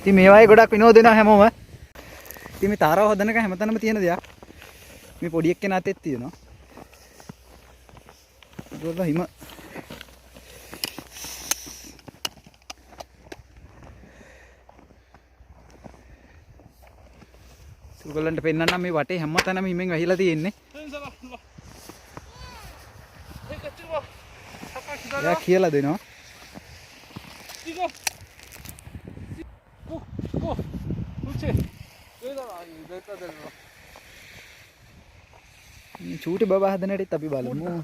ඉතින් මේ වගේ ගොඩක් විනෝද වෙනවා හැමෝම. ඉතින් මේ තාරාව හදනක හැමතැනම තියෙන දෙයක්. මේ පොඩි එක්කෙනා අතෙත් තියෙනවා. ඒක හිම ඔයගොල්ලන්ට පෙන්නන්නම් මේ වටේ හැමතැනම හිමෙන් වැහිලා තියෙන්නේ. එයා කියලා දෙනවා. මේ චූටි බබා හදන හැටිත් අපි බලමු.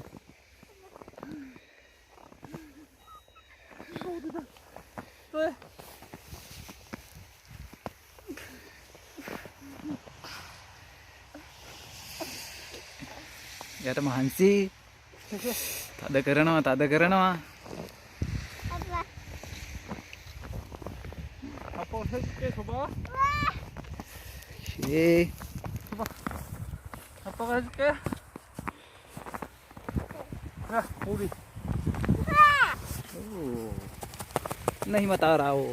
යට මහන්සි තද කරනවා नहीं बता रहा वो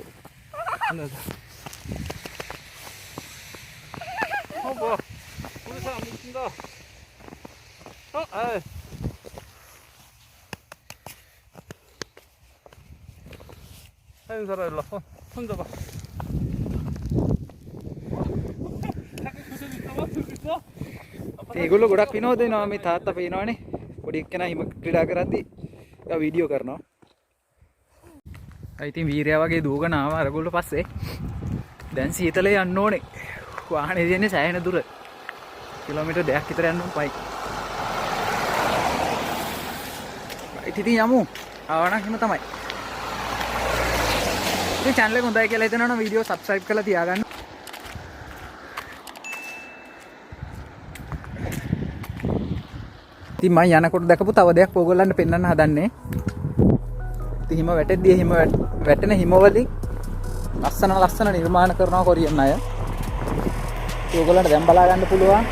ඒගොල්ලෝ ගොඩක් විනෝද වෙනවා මේ තාත්තා පේනවනේ පොඩි එක්කෙනා හිම ක්‍රීඩා කරද්දි ඒක වීඩියෝ කරනවා. ඉතින් වීරයා වගේ දුවගෙන ආවා අරගොල්ලෝ පස්සේ. දැන් සීතලේ යන්න ඕනේ. වාහනේ දෙන්නේ සෑහෙන දුර. කිලෝමීටර් 2ක් විතර යන්න ඕන පයි. ඉතින් යමු. ආවනම් හිම තමයි. ඉතින් channel එක හොඳයි කියලා හිතනවා නම් වීඩියෝ subscribe කරලා තියාගන්න. ඉතින් මම යනකොට දැකපු තව දෙයක් ඕගොල්ලන්ට පෙන්වන්න හදන්නේ. ඉතින් හිම වැටෙද්දී හිම වැටෙන හිම වලින් ලස්සන නිර්මාණ කරනවා කොරියන් අය. ඒක ඕගොල්ලන්ට දැන් බලා ගන්න පුළුවන්.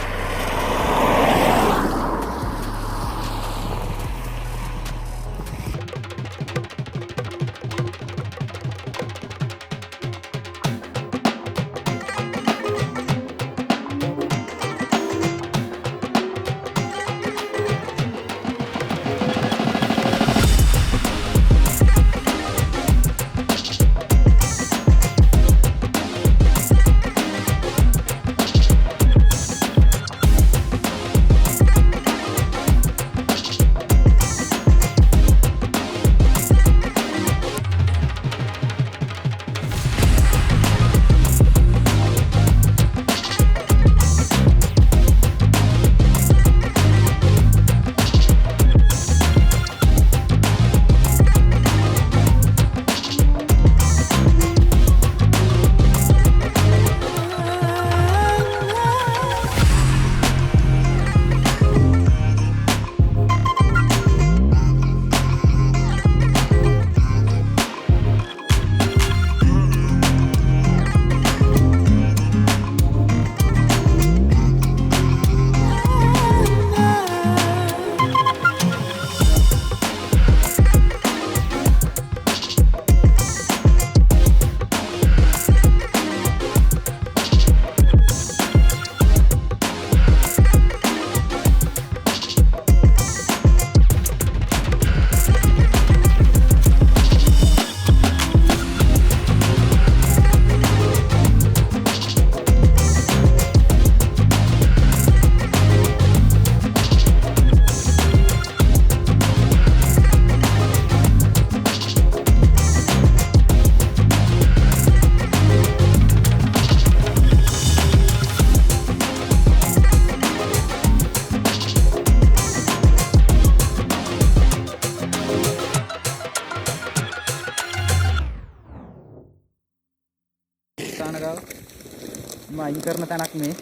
අයින් කරන තැනක් මේ.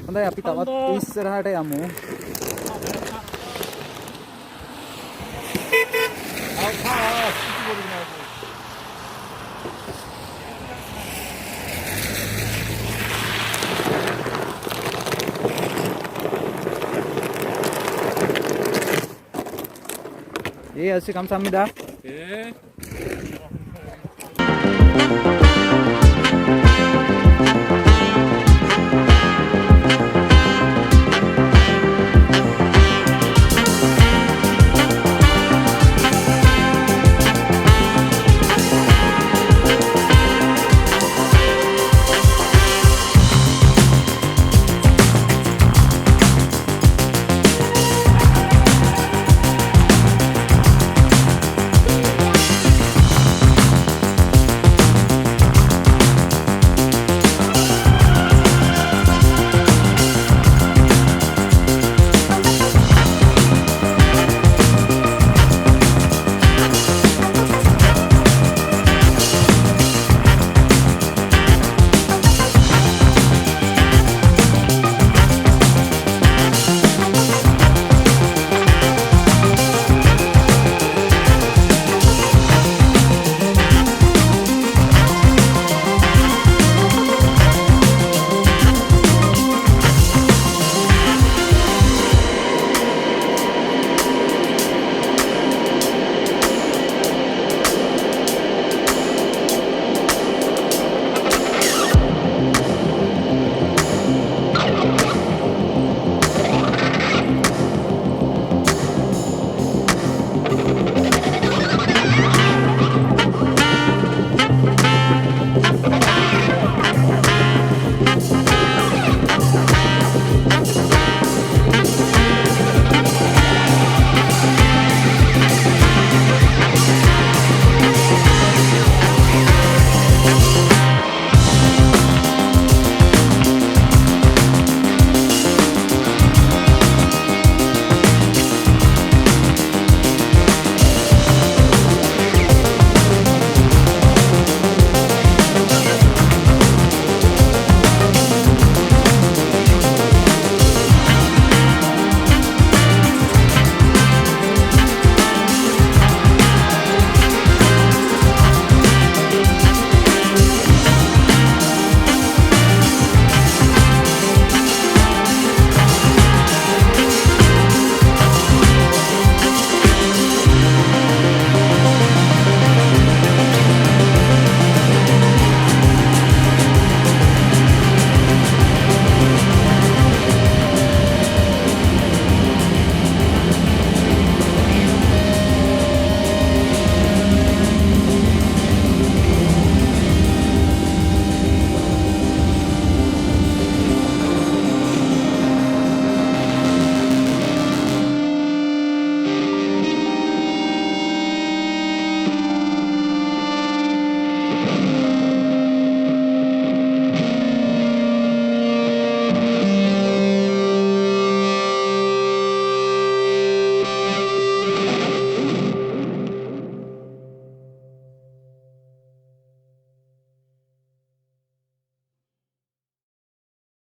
හොඳයි අපි තවත් ඉස්සරහට යමු. ऐसे कम सामने दा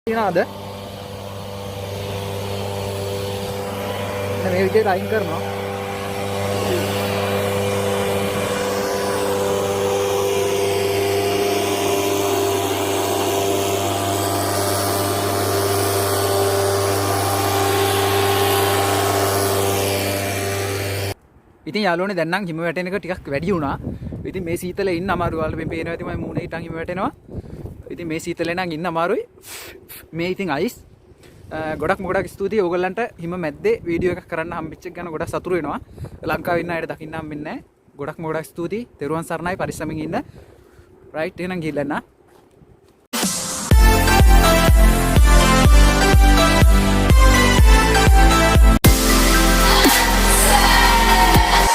තියනවාද? මේ විදිහට අයින් කරනවා. ඉතින් යාළුවනේ දැන් නම් හිම වැටෙන එක ටිකක් වැඩි වුණා. ඉතින් මේ සීතලේ ඉන්න අමාරු. ඔයාලා මේ පේනවා ඉතින් මම මූණේ හිටන් හිම වැටෙනවා. ඉතින් මේ සීතලේ නම් ඉන්න අමාරුයි. මේ ඉතින් අයිස් ගොඩක් ස්තුතියි ඕගොල්ලන්ට හිම මැද්දේ වීඩියෝ එකක් කරන්න හම්බෙච්ච එක ගැන ගොඩක් සතුටු වෙනවා. ලංකාවේ ඉන්න අයට දකින්න හම්බෙන්නේ නැහැ. ගොඩක් ස්තුතියි. තෙරුවන් සරණයි පරිස්සමින් ඉන්න. රයිට් එහෙනම් ගිහිල්ලා